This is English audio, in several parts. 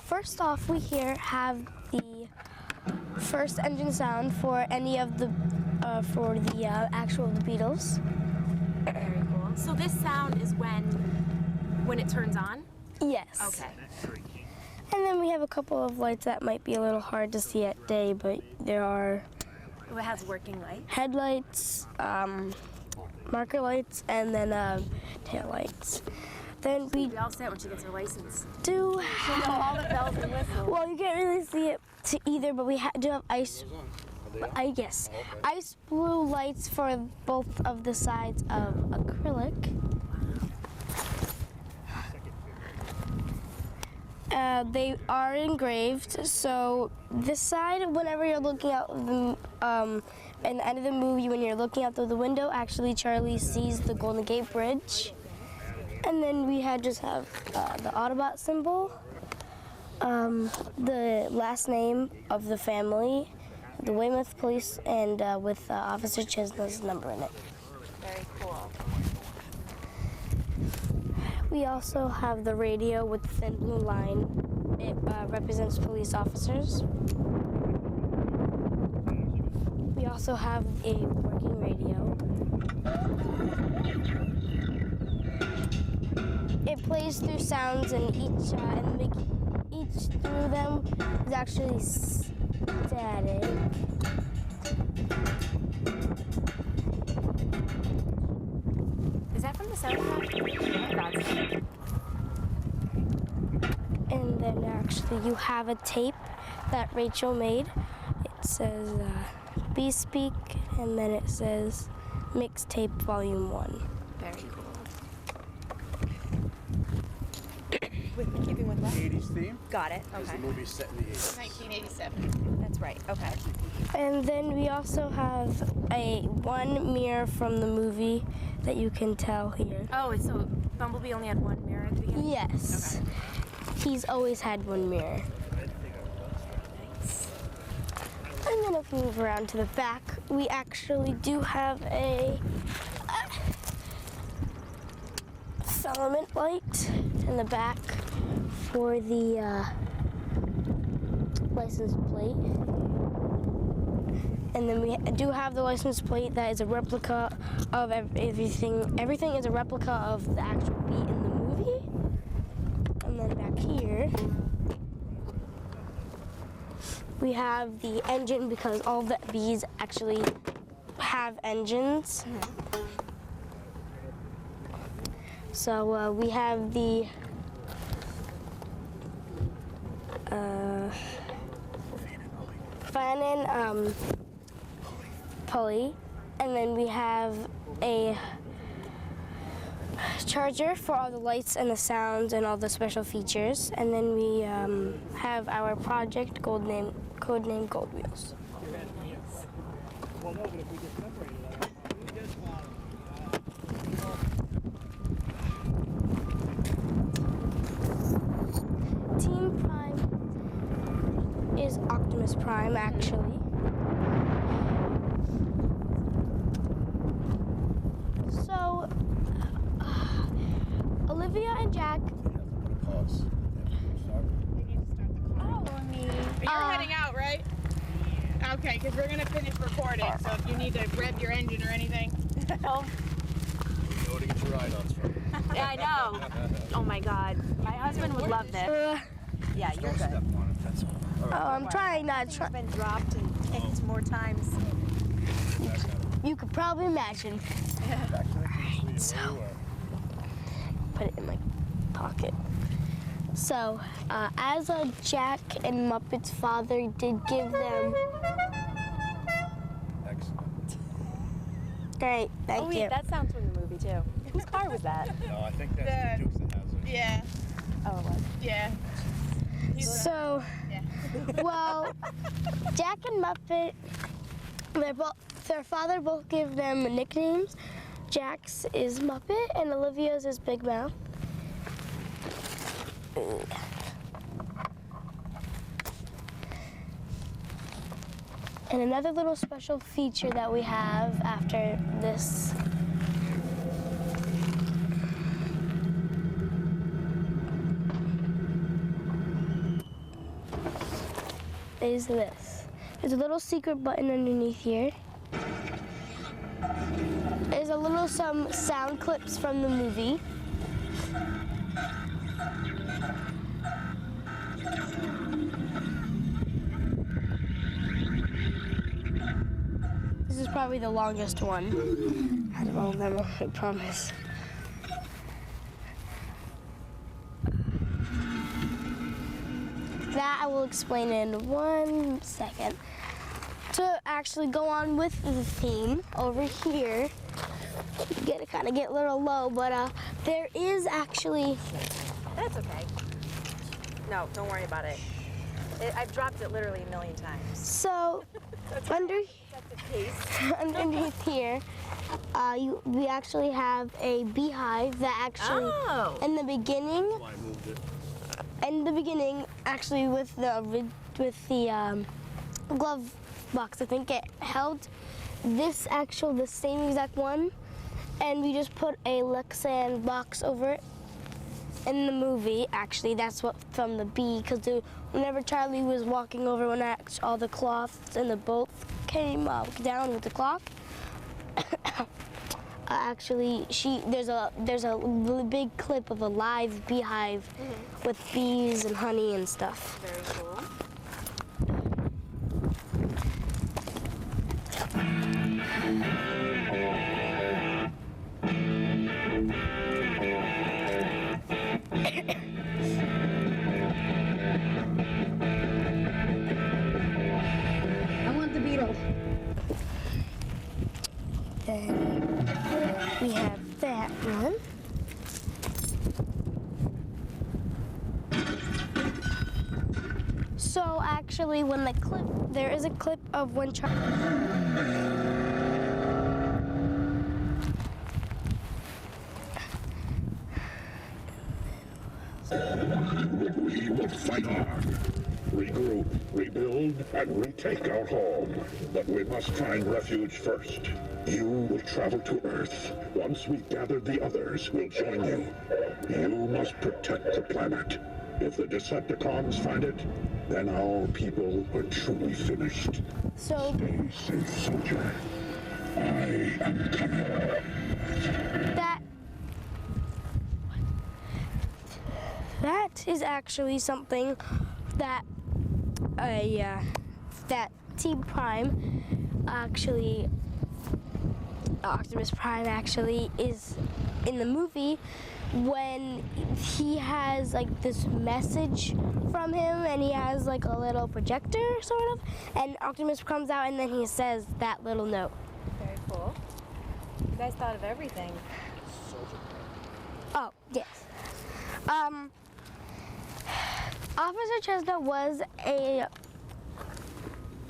First off, we here have the first engine sound for any of the actual the Beatles. Very cool. So this sound is when it turns on? Yes. Okay. And then we have a couple of lights that might be a little hard to see at day, but there are Oh, it has working lights? headlights, marker lights, and then tail lights. Then we Be all set when she gets her license. do She'll know all the bells and whistles. well, you can't really see it to either, but we do have ice blue lights for both of the sides of acrylic. They are engraved, so this side, whenever you're looking out the at the end of the movie, when you're looking out through the window, actually Charlie sees the Golden Gate Bridge. And then we just have the Autobot symbol, the last name of the family, the Weymouth Police, and with Officer Chisna's number in it. Very cool. We also have the radio with the thin blue line. It represents police officers. We also have a working radio. It plays through sounds, and each through them is actually static. Is that from the soundtrack? And then actually you have a tape that Rachel made. It says B-Speak, and then it says Mixtape Volume 1. Very cool. With keeping with what? 80s theme. Got it. Because Okay. the movie's set in the 80s. 1987. That's right. Okay. And then we also have one mirror from the movie that you can tell here. Oh, so Bumblebee only had one mirror at the beginning? Yes. Okay. He's always had one mirror. And then if we move around to the back, we actually do have a filament light in the back for the license plate. And then we do have the license plate that is a replica of everything. Everything is a replica of the actual beat in the movie. And then back here, we have the engine because all the bees actually have engines. So we have the fan and pulley, and then we have a charger for all the lights and the sounds and all the special features, and then we have our project codename Gold Wheels. Team Prime is Optimus Prime, actually. So, Olivia and Jack. Pause. Follow me. You're heading out, right? Okay, because we're going to finish recording, so if you need to rev your engine or anything. You know where to get your ride-ons from. Yeah, I know. Oh my God. My husband would love this. Yeah, you're Don't step good. on it, that's all. All right. I'm trying not It's to. been dropped and kicked more times. You could probably imagine. Back to the So, put it in my pocket. So, as Jack and Muppet's father did give them. Excellent. Great, thank Oh you. wait, that sounds from the movie too. Whose car was that? No, I think that's the Dukes that has it. Yeah, Oh, it was. yeah. So, well, Jack and Muppet, their father both gave them nicknames. Jack's is Muppet and Olivia's is Big Mouth. And another little special feature that we have after this is this. There's a little secret button underneath here. There's a little some sound clips from the movie. This is probably the longest one out of all of them, I promise. That I will explain in 1 second. To actually go on with the theme over here, kind of get a little low, but there is actually. That's okay. No, don't worry about it. I've dropped it literally a million times. So underneath here, we actually have a beehive that actually in the beginning. That's why I moved it. In the beginning, actually, with the glove box, I think it held the same exact one, and we just put a Lexan box over it. In the movie, actually, that's what from the bee, because whenever Charlie was walking over, when all the cloths and the bolts came down with the cloth. Actually, there's a big clip of a live beehive with bees and honey and stuff. Very cool. I want the beetle. Then we have that one. So actually, there is a clip of when We will fight hard, regroup, rebuild, and retake our home. But we must find refuge first. You will travel to Earth. Once we've gathered the others, we'll join you. You must protect the planet. If the Decepticons find it, then our people are truly finished. So Stay safe, soldier. I am coming. That is actually something that that T Prime actually, Optimus Prime actually is in the movie when he has like this message from him and he has like a little projector sort of, and Optimus comes out and then he says that little note. Very cool. You guys thought of everything. Oh, yes. Officer Chestnut was a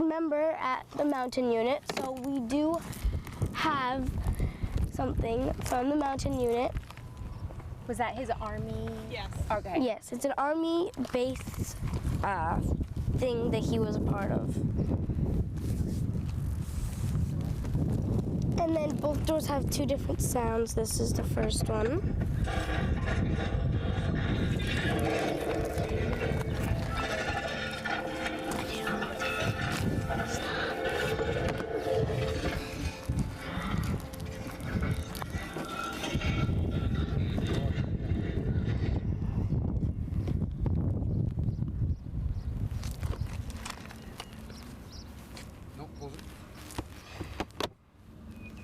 member at the Mountain Unit, so we do have something from the Mountain Unit. Was that his army? Yes. Okay. Yes, it's an army base thing that he was a part of. And then both doors have two different sounds. This is the first one. Nope, close it.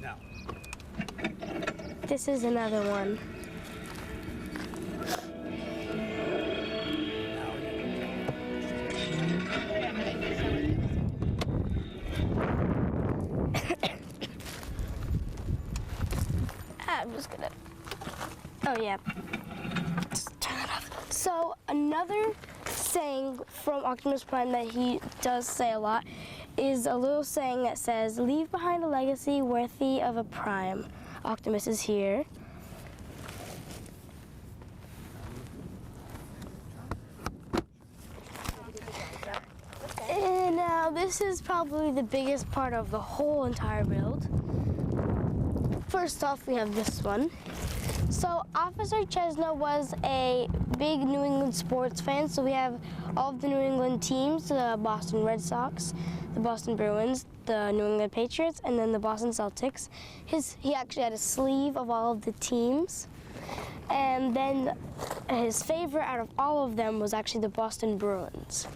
Now. This is another one. I'm just gonna. Oh yeah. Just turn it off. So another saying from Optimus Prime that he does say a lot is a little saying that says, "Leave behind a legacy worthy of a Prime." Optimus is here. And now this is probably the biggest part of the whole entire build. First off, we have this one. So Officer Chestnut was a big New England sports fan, so we have all of the New England teams, the Boston Red Sox, the Boston Bruins, the New England Patriots, and then the Boston Celtics. He actually had a sleeve of all of the teams. And then his favorite out of all of them was actually the Boston Bruins.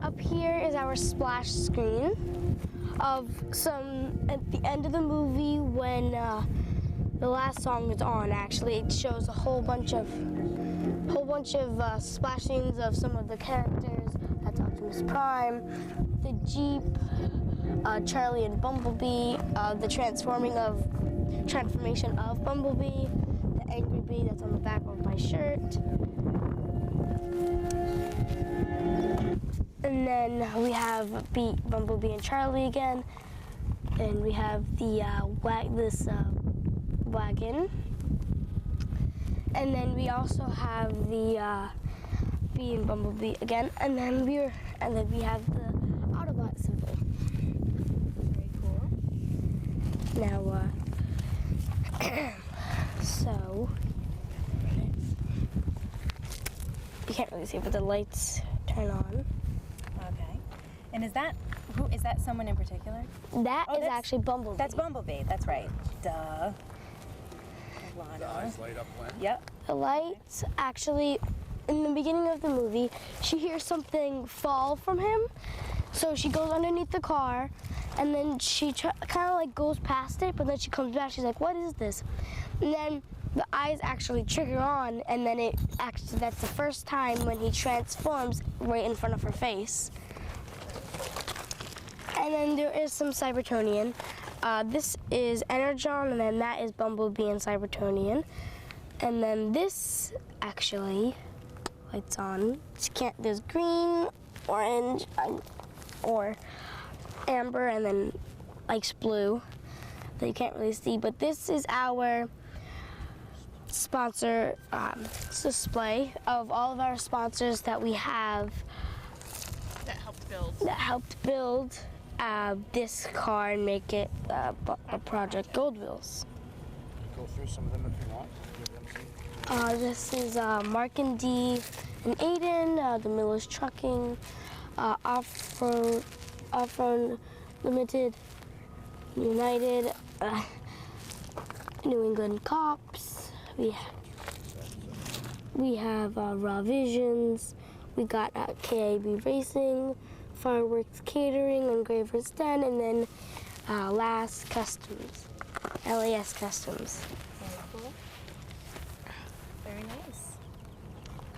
Up here is our splash screen of some, at the end of the movie when the last song is on, actually, it shows a whole bunch of splashings of some of the characters. That's Optimus Prime, the Jeep, Charlie and Bumblebee, the transformation of Bumblebee, the Angry Bee that's on the back of my shirt. And then we have Bumblebee and Charlie again. And we have the wagon. And then we also have the Bee and Bumblebee again. And then we have the Autobot symbol. Very cool. Now, so you can't really see, but the lights turn on. Okay. And is that someone in particular? That is actually Bumblebee. That's Bumblebee. That's right. Duh. The Alana. eyes light up when? Yep. The lights actually, in the beginning of the movie, she hears something fall from him. So she goes underneath the car, and then she kind of like goes past it, but then she comes back. She's like, "What is this?" And then the eyes actually trigger on, and then that's the first time when he transforms right in front of her face. And then there is some Cybertronian. This is Energon, and then that is Bumblebee and Cybertronian. And then this actually lights on. There's green, orange, or amber, and then likes blue that you can't really see. But this is our sponsor display of all of our sponsors that we have That helped build. This car and make it a Project Gold Wheels. Go through some of them if you want. Give them some. This is Mark and D and Aiden, the Miller's Trucking, Off-Road Limited, United, New England Cops. We have Raw Visions. We got KAB Racing, Fireworks Catering, Engraver's Den, and then LAS Customs. Very cool. Very nice.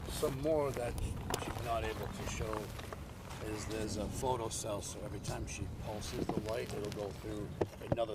Some more that she's not able to show is there's a photo cell, so every time she pulses the light, it'll go through another